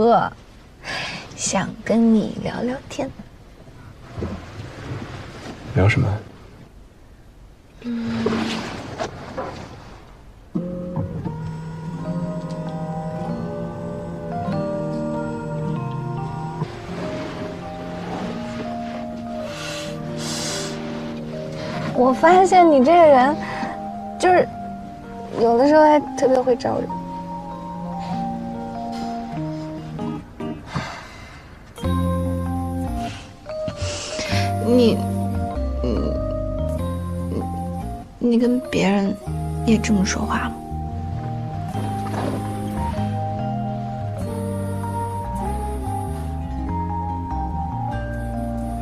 哥，想跟你聊聊天。聊什么？我发现你这个人，就是有的时候还特别会招人。你跟别人也这么说话吗？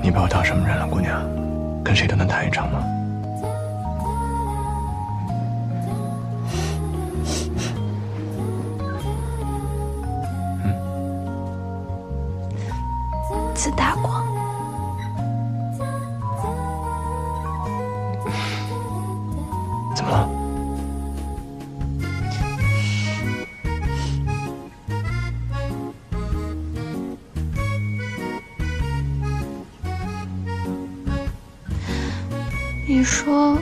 你把我当什么人了，姑娘？跟谁都能谈一场吗？自大狂。怎么了？你说，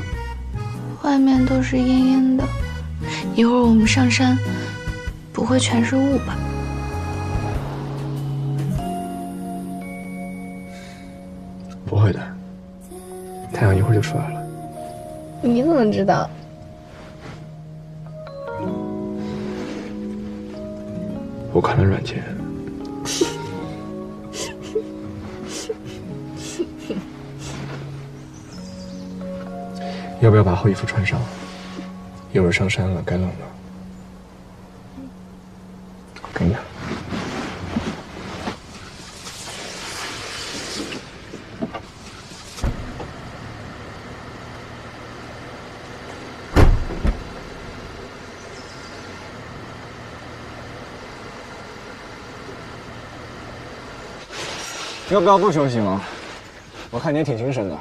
外面都是阴阴的，一会儿我们上山，不会全是雾吧？不会的，太阳一会儿就出来了。你怎么知道？我看了软件。要不要把厚衣服穿上？一会儿上山了，该冷了。给你。要不要不休息吗？我看你也挺精神的，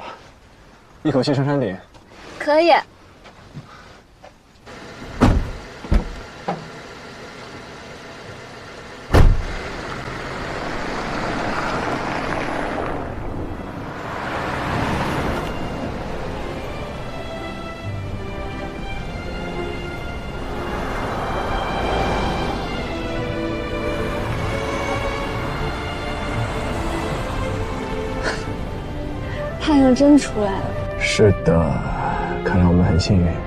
一口气上山顶。可以。太阳真出来了。是的，看来我们很幸运。